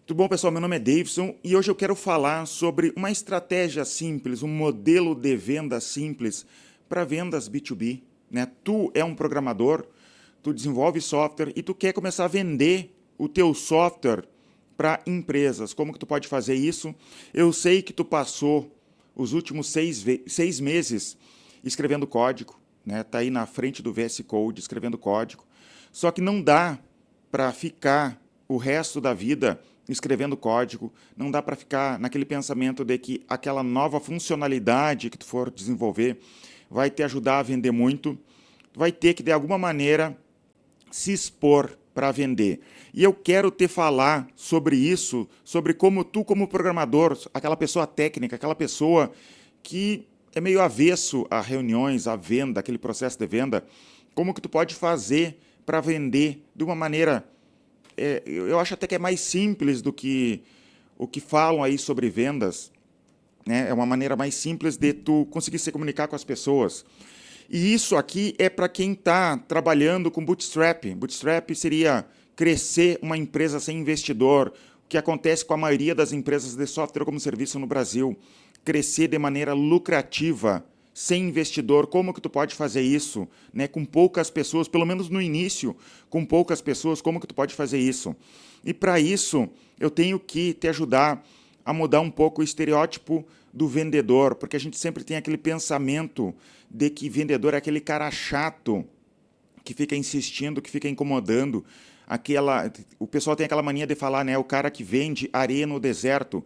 Tudo bom, pessoal? Meu nome é Davidson e hoje eu quero falar sobre uma estratégia simples, um modelo de venda simples para vendas B2B, né? Tu é um programador, tu desenvolve software e tu quer começar a vender o teu software para empresas. Como que tu pode fazer isso? Eu sei que tu passou os últimos seis meses escrevendo código, né? Tá aí na frente do VS Code escrevendo código. Só que não dá para ficar o resto da vida escrevendo código, não dá para ficar naquele pensamento de que aquela nova funcionalidade que tu for desenvolver vai te ajudar a vender muito, tu vai ter que, de alguma maneira, se expor para vender. E eu quero te falar sobre isso, sobre como tu, como programador, aquela pessoa técnica, aquela pessoa que é meio avesso a reuniões, a venda, aquele processo de venda, como que tu pode fazer para vender de uma maneira eu acho até que é mais simples do que o que falam aí sobre vendas, né? É uma maneira mais simples de tu conseguir se comunicar com as pessoas. E isso aqui é para quem está trabalhando com bootstrap. Bootstrap seria crescer uma empresa sem investidor, o que acontece com a maioria das empresas de software como serviço no Brasil. Crescer de maneira lucrativa, sem investidor. Como que tu pode fazer isso, né, com poucas pessoas, pelo menos no início, com poucas pessoas, como que tu pode fazer isso? E para isso, eu tenho que te ajudar a mudar um pouco o estereótipo do vendedor, porque a gente sempre tem aquele pensamento de que vendedor é aquele cara chato, que fica insistindo, que fica incomodando. O pessoal tem aquela mania de falar, né, o cara que vende areia no deserto.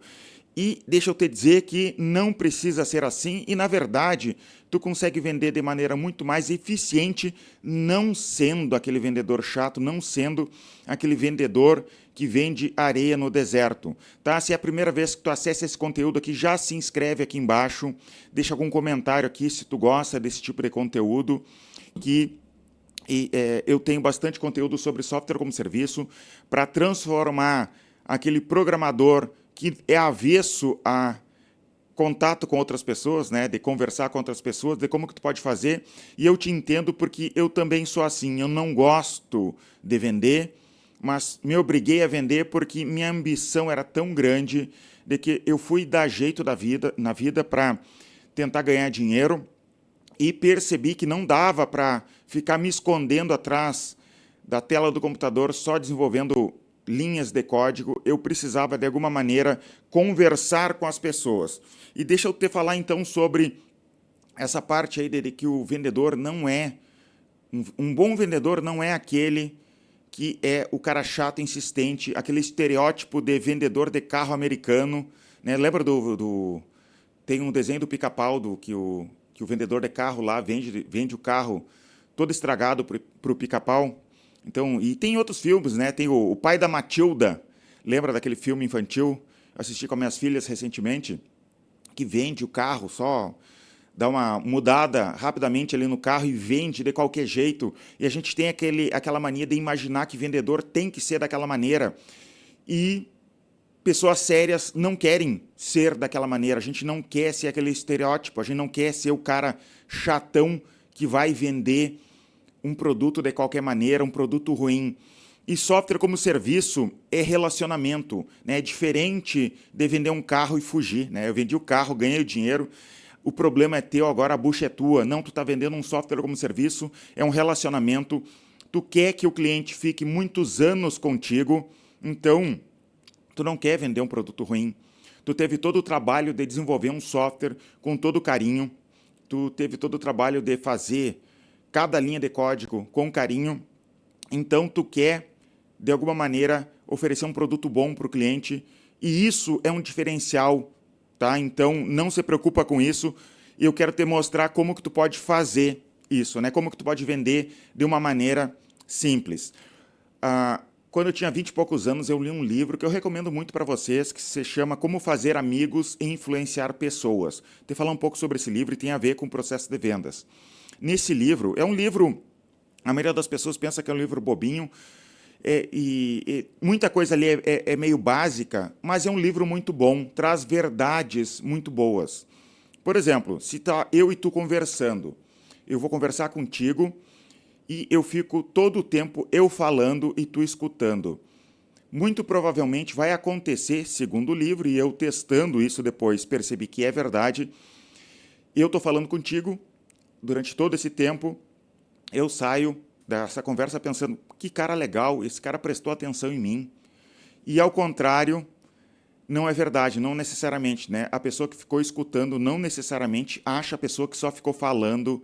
E deixa eu te dizer que não precisa ser assim e, na verdade, tu consegue vender de maneira muito mais eficiente, não sendo aquele vendedor chato, não sendo aquele vendedor que vende areia no deserto. Tá? Se é a primeira vez que tu acessa esse conteúdo aqui, já se inscreve aqui embaixo, deixa algum comentário aqui se tu gosta desse tipo de conteúdo, eu tenho bastante conteúdo sobre software como serviço para transformar aquele programador que é avesso a contato com outras pessoas, né, de conversar com outras pessoas, de como que tu pode fazer, e eu te entendo porque eu também sou assim, eu não gosto de vender, mas me obriguei a vender porque minha ambição era tão grande de que eu fui dar jeito na vida para tentar ganhar dinheiro e percebi que não dava para ficar me escondendo atrás da tela do computador só desenvolvendo linhas de código, eu precisava, de alguma maneira, conversar com as pessoas. E deixa eu te falar, então, sobre essa parte aí de que o vendedor não é... Um bom vendedor não é aquele que é o cara chato, insistente, aquele estereótipo de vendedor de carro americano. Né? Lembra Tem um desenho do Pica-Pau que o vendedor de carro lá vende o carro todo estragado para o Pica-Pau? Então, e tem outros filmes, né? Tem o Pai da Matilda, lembra daquele filme infantil? Assisti com as minhas filhas recentemente, que vende o carro só, dá uma mudada rapidamente ali no carro e vende de qualquer jeito. E a gente tem aquela mania de imaginar que vendedor tem que ser daquela maneira. E pessoas sérias não querem ser daquela maneira. A gente não quer ser aquele estereótipo, a gente não quer ser o cara chatão que vai vender um produto de qualquer maneira, um produto ruim. E software como serviço é relacionamento, né? É diferente de vender um carro e fugir, né? Eu vendi o carro, ganhei o dinheiro, o problema é teu, agora a bucha é tua. Não, tu está vendendo um software como serviço, é um relacionamento, tu quer que o cliente fique muitos anos contigo, então tu não quer vender um produto ruim. Tu teve todo o trabalho de desenvolver um software com todo carinho, tu teve todo o trabalho de fazer cada linha de código com carinho, então tu quer, de alguma maneira, oferecer um produto bom para o cliente, e isso é um diferencial, tá? Então não se preocupa com isso, e eu quero te mostrar como que tu pode fazer isso, né? Como que tu pode vender de uma maneira simples. Quando eu tinha 20 e poucos anos, eu li um livro que eu recomendo muito para vocês, que se chama Como Fazer Amigos e Influenciar Pessoas. Vou falar um pouco sobre esse livro e tem a ver com o processo de vendas. Nesse livro, é um livro, a maioria das pessoas pensa que é um livro bobinho, muita coisa ali é meio básica, mas é um livro muito bom, traz verdades muito boas. Por exemplo, se tá eu e tu conversando, eu vou conversar contigo e eu fico todo o tempo eu falando e tu escutando. muito provavelmente vai acontecer, segundo o livro, e eu testando isso depois percebi que é verdade. Eu estou falando contigo, durante todo esse tempo, eu saio dessa conversa pensando, que cara legal, esse cara prestou atenção em mim. E ao contrário, não é verdade, não necessariamente, né? A pessoa que ficou escutando não necessariamente acha a pessoa que só ficou falando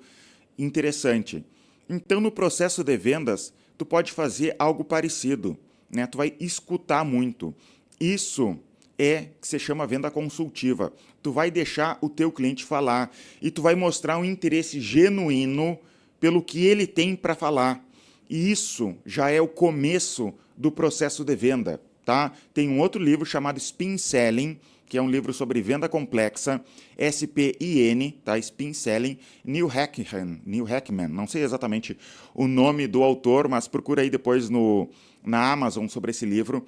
interessante. Então, no processo de vendas, tu pode fazer algo parecido, né? Tu vai escutar muito. Isso é que se chama venda consultiva. Tu vai deixar o teu cliente falar e tu vai mostrar um interesse genuíno pelo que ele tem para falar. E isso já é o começo do processo de venda, tá? Tem um outro livro chamado Spin Selling, que é um livro sobre venda complexa, SPIN, tá? Spin Selling, Neil Hackman, não sei exatamente o nome do autor, mas procura aí depois na Amazon sobre esse livro.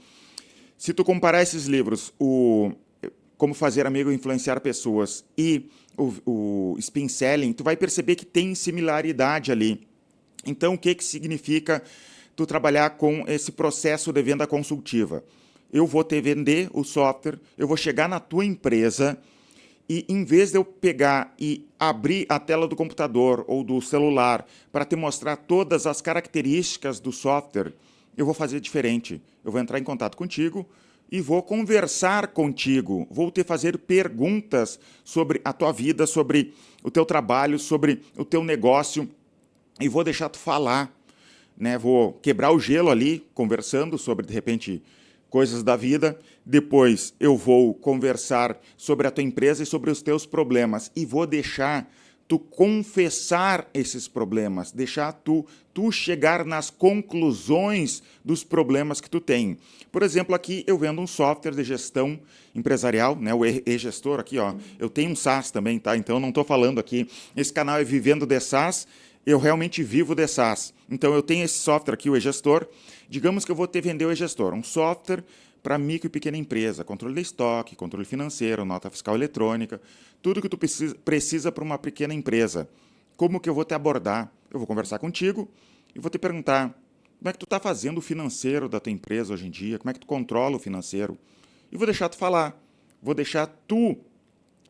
Se tu comparar esses livros, o Como Fazer Amigo Influenciar Pessoas e o Spin Selling, tu vai perceber que tem similaridade ali. Então, o que significa tu trabalhar com esse processo de venda consultiva? Eu vou te vender o software, eu vou chegar na tua empresa e, em vez de eu pegar e abrir a tela do computador ou do celular para te mostrar todas as características do software, eu vou fazer diferente. Eu vou entrar em contato contigo e vou conversar contigo, vou te fazer perguntas sobre a tua vida, sobre o teu trabalho, sobre o teu negócio, e vou deixar tu falar, né? Vou quebrar o gelo ali, conversando sobre, de repente, coisas da vida. Depois eu vou conversar sobre a tua empresa e sobre os teus problemas. E vou deixar tu confessar esses problemas, deixar tu chegar nas conclusões dos problemas que tu tem. Por exemplo, aqui eu vendo um software de gestão empresarial, né, o e-gestor aqui, ó. Eu tenho um SaaS também, tá? Então eu não estou falando aqui. Esse canal é Vivendo de SaaS. Eu realmente vivo de SaaS. Então, eu tenho esse software aqui, o e-gestor. Digamos que eu vou te vender o e-gestor, um software para micro e pequena empresa, controle de estoque, controle financeiro, nota fiscal eletrônica, tudo que tu precisa para uma pequena empresa. Como que eu vou te abordar? Eu vou conversar contigo e vou te perguntar, como é que tu está fazendo o financeiro da tua empresa hoje em dia? Como é que tu controla o financeiro? E vou deixar tu falar. Vou deixar tu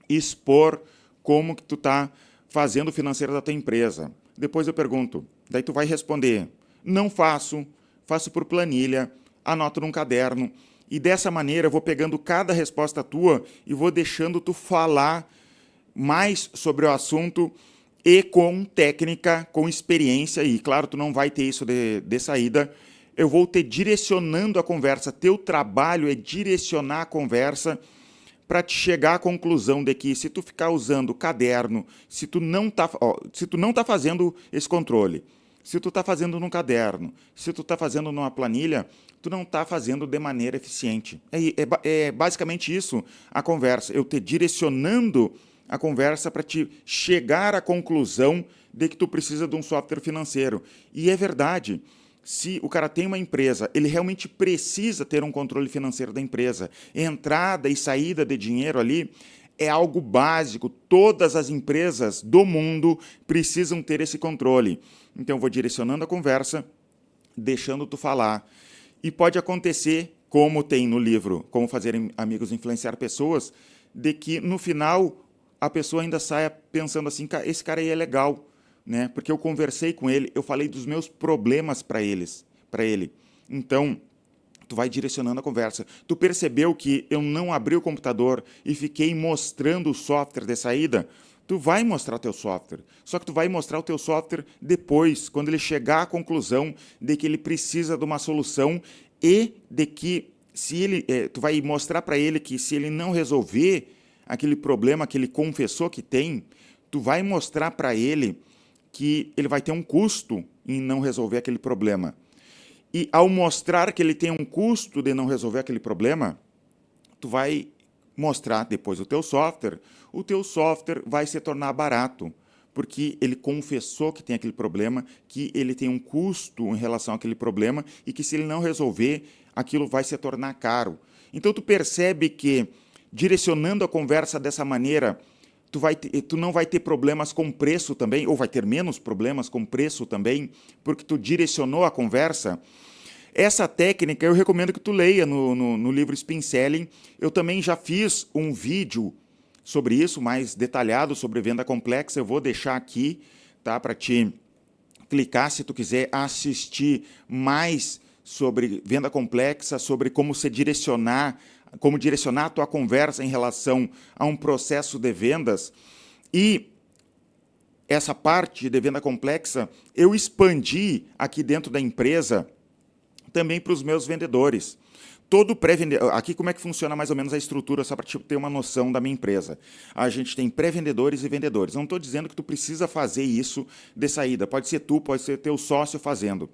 expor como que tu está fazendo o financeiro da tua empresa. Depois eu pergunto, daí tu vai responder, não faço, faço por planilha, anoto num caderno, e dessa maneira eu vou pegando cada resposta tua e vou deixando tu falar mais sobre o assunto e com técnica, com experiência, e claro, tu não vai ter isso de saída, eu vou te direcionando a conversa, teu trabalho é direcionar a conversa para te chegar à conclusão de que se tu ficar usando caderno, se tu não tá fazendo esse controle, se tu está fazendo num caderno, se tu está fazendo numa planilha, tu não está fazendo de maneira eficiente. É basicamente isso a conversa, eu te direcionando a conversa para te chegar à conclusão de que tu precisa de um software financeiro. E é verdade. Se o cara tem uma empresa, ele realmente precisa ter um controle financeiro da empresa. Entrada e saída de dinheiro ali é algo básico. Todas as empresas do mundo precisam ter esse controle. Então, eu vou direcionando a conversa, deixando tu falar. E pode acontecer, como tem no livro Como Fazer Amigos Influenciar Pessoas, de que no final a pessoa ainda saia pensando assim, esse cara aí é legal, né? Porque eu conversei com ele, eu falei dos meus problemas para ele. Então, tu vai direcionando a conversa. Tu percebeu que eu não abri o computador e fiquei mostrando o software de saída? Tu vai mostrar o teu software. Só que tu vai mostrar o teu software depois, quando ele chegar à conclusão de que ele precisa de uma solução e de que tu vai mostrar para ele que se ele não resolver aquele problema que ele confessou que tem, tu vai mostrar para ele que ele vai ter um custo em não resolver aquele problema. E ao mostrar que ele tem um custo de não resolver aquele problema, tu vai mostrar depois o teu software vai se tornar barato, porque ele confessou que tem aquele problema, que ele tem um custo em relação àquele problema e que se ele não resolver, aquilo vai se tornar caro. Então tu percebe que, direcionando a conversa dessa maneira, tu não vai ter problemas com preço também, ou vai ter menos problemas com preço também, porque tu direcionou a conversa. Essa técnica eu recomendo que tu leia no livro Spin Selling. Eu também já fiz um vídeo sobre isso, mais detalhado, sobre venda complexa. Eu vou deixar aqui, tá, para te clicar se tu quiser assistir mais sobre venda complexa, sobre como direcionar a tua conversa em relação a um processo de vendas. E essa parte de venda complexa eu expandi aqui dentro da empresa também para os meus vendedores. Todo pré-vendedor, aqui como é que funciona mais ou menos a estrutura, só para ter uma noção da minha empresa. A gente tem pré-vendedores e vendedores. Não estou dizendo que tu precisa fazer isso de saída. Pode ser tu, pode ser teu sócio fazendo.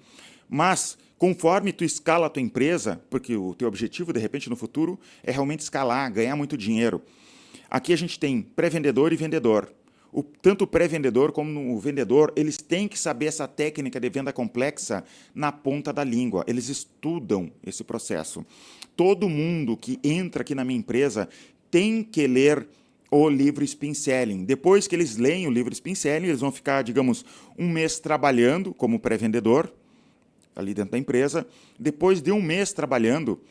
Mas, conforme tu escala a tua empresa, porque o teu objetivo, de repente, no futuro, é realmente escalar, ganhar muito dinheiro. Aqui a gente tem pré-vendedor e vendedor. Tanto o pré-vendedor como o vendedor, eles têm que saber essa técnica de venda complexa na ponta da língua. Eles estudam esse processo. Todo mundo que entra aqui na minha empresa tem que ler o livro Spin Selling. Depois que eles leem o livro Spin Selling, eles vão ficar, digamos, um mês trabalhando como pré-vendedor, ali dentro da empresa. Depois de um mês trabalhando,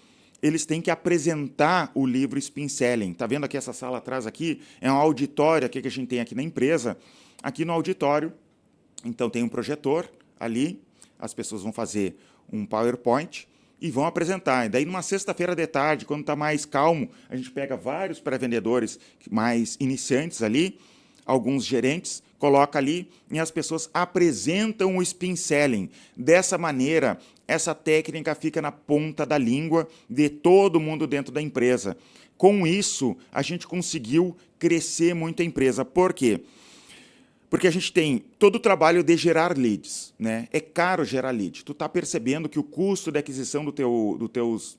eles têm que apresentar o livro Spin Selling. Está vendo aqui essa sala atrás aqui? É um auditório aqui que a gente tem aqui na empresa. Aqui no auditório, então tem um projetor ali, as pessoas vão fazer um PowerPoint e vão apresentar. E daí, numa sexta-feira de tarde, quando está mais calmo, a gente pega vários pré-vendedores mais iniciantes ali, alguns gerentes, coloca ali e as pessoas apresentam o Spin Selling. Dessa maneira, essa técnica fica na ponta da língua de todo mundo dentro da empresa. Com isso, a gente conseguiu crescer muito a empresa. Por quê? Porque a gente tem todo o trabalho de gerar leads, né? É caro gerar lead. Tu está percebendo que o custo de aquisição dos teus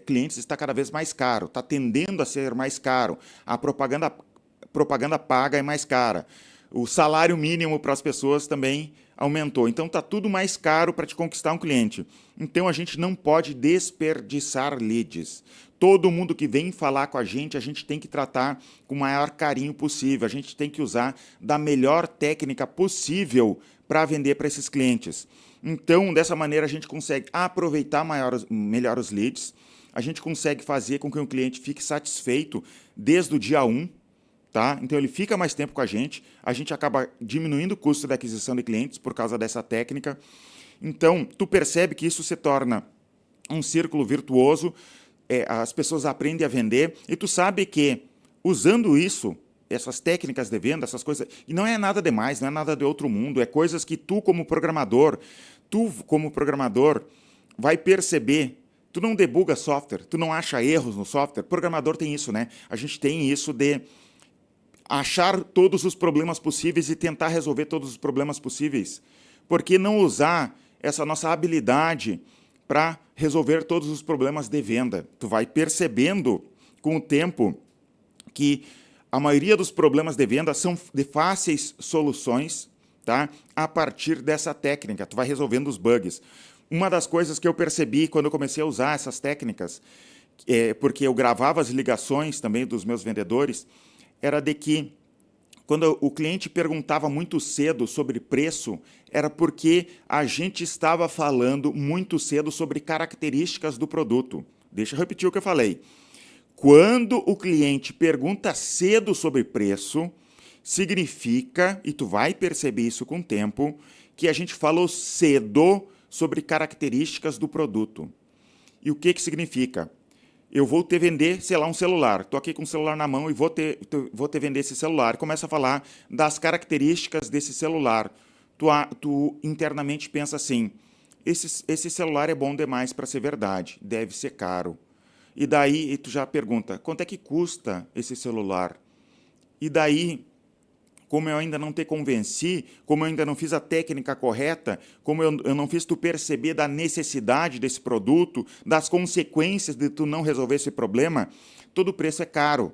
clientes está cada vez mais caro, está tendendo a ser mais caro. A propaganda paga é mais cara. O salário mínimo para as pessoas também aumentou. Então, está tudo mais caro para te conquistar um cliente. Então, a gente não pode desperdiçar leads. Todo mundo que vem falar com a gente tem que tratar com o maior carinho possível. A gente tem que usar da melhor técnica possível para vender para esses clientes. Então, dessa maneira, a gente consegue aproveitar melhor os leads. A gente consegue fazer com que o cliente fique satisfeito desde o dia 1. Tá? Então, ele fica mais tempo com a gente acaba diminuindo o custo da aquisição de clientes por causa dessa técnica. Então, tu percebe que isso se torna um círculo virtuoso, as pessoas aprendem a vender, e tu sabe que, usando isso, essas técnicas de venda, essas coisas, e não é nada demais, não é nada de outro mundo, é coisas que tu, como programador, vai perceber. Tu não debuga software, tu não acha erros no software. Programador tem isso, né? A gente tem isso de achar todos os problemas possíveis e tentar resolver todos os problemas possíveis. Por que não usar essa nossa habilidade para resolver todos os problemas de venda? Tu vai percebendo com o tempo que a maioria dos problemas de venda são de fáceis soluções, tá? A partir dessa técnica. Tu vai resolvendo os bugs. Uma das coisas que eu percebi quando eu comecei a usar essas técnicas, porque eu gravava as ligações também dos meus vendedores, era de que, quando o cliente perguntava muito cedo sobre preço, era porque a gente estava falando muito cedo sobre características do produto. Deixa eu repetir o que eu falei. Quando o cliente pergunta cedo sobre preço, significa, e tu vai perceber isso com o tempo, que a gente falou cedo sobre características do produto. E o que significa? Eu vou te vender, sei lá, um celular. Estou aqui com o celular na mão e vou te vender esse celular. Começa a falar das características desse celular. Tu internamente pensa assim, esse celular é bom demais para ser verdade, deve ser caro. E daí tu já pergunta, quanto é que custa esse celular? E daí, como eu ainda não te convenci, como eu ainda não fiz a técnica correta, como eu não fiz tu perceber da necessidade desse produto, das consequências de tu não resolver esse problema, todo o preço é caro.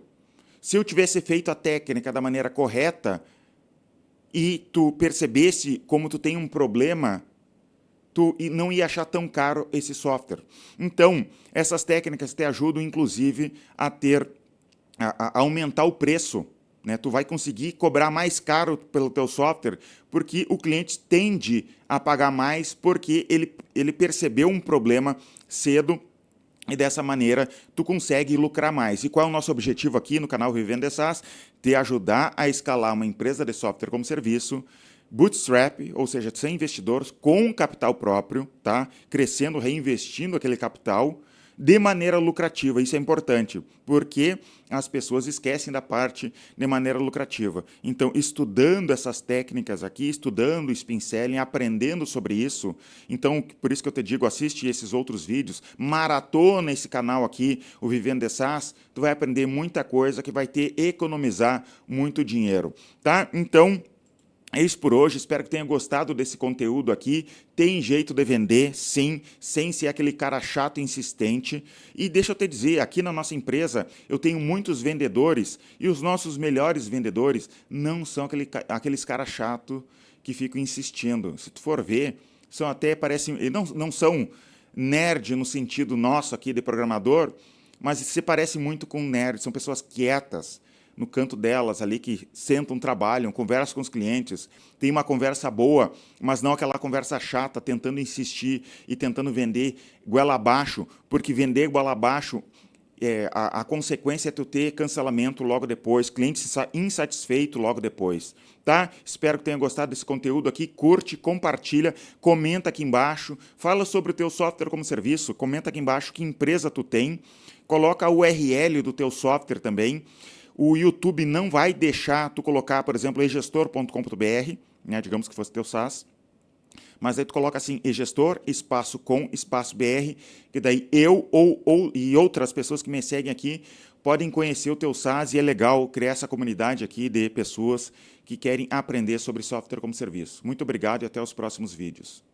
Se eu tivesse feito a técnica da maneira correta e tu percebesse como tu tem um problema, tu não ia achar tão caro esse software. Então, essas técnicas te ajudam, inclusive, a aumentar o preço, né? Tu vai conseguir cobrar mais caro pelo teu software, porque o cliente tende a pagar mais porque ele percebeu um problema cedo e dessa maneira tu consegue lucrar mais. E qual é o nosso objetivo aqui no canal Vivendo SaaS? Te ajudar a escalar uma empresa de software como serviço, bootstrap, ou seja, sem investidores, com capital próprio, tá? Crescendo, reinvestindo aquele capital, de maneira lucrativa. Isso é importante, porque as pessoas esquecem da parte de maneira lucrativa. Então, estudando essas técnicas aqui, estudando o Spin Selling, aprendendo sobre isso, então, por isso que eu te digo, assiste esses outros vídeos, maratona esse canal aqui, o Vivendo SaaS, tu vai aprender muita coisa que vai te economizar muito dinheiro, tá? Então, é isso por hoje, espero que tenha gostado desse conteúdo aqui. Tem jeito de vender, sim, sem ser aquele cara chato e insistente. E deixa eu te dizer, aqui na nossa empresa eu tenho muitos vendedores e os nossos melhores vendedores não são aqueles caras chatos que ficam insistindo. Se tu for ver, são até, parecem, não são nerd no sentido nosso aqui de programador, mas se parece muito com nerd, são pessoas quietas, no canto delas ali, que sentam, trabalham, conversam com os clientes, tem uma conversa boa, mas não aquela conversa chata, tentando insistir e tentando vender goela abaixo, porque vender goela abaixo, a consequência é tu ter cancelamento logo depois, cliente insatisfeito logo depois, tá? Espero que tenha gostado desse conteúdo aqui, curte, compartilha, comenta aqui embaixo, fala sobre o teu software como serviço, comenta aqui embaixo que empresa tu tem, coloca a URL do teu software também. O YouTube não vai deixar tu colocar, por exemplo, egestor.com.br, né, digamos que fosse teu SaaS, mas aí tu coloca assim, egestor, espaço com, espaço BR, que daí eu e outras pessoas que me seguem aqui podem conhecer o teu SaaS e é legal criar essa comunidade aqui de pessoas que querem aprender sobre software como serviço. Muito obrigado e até os próximos vídeos.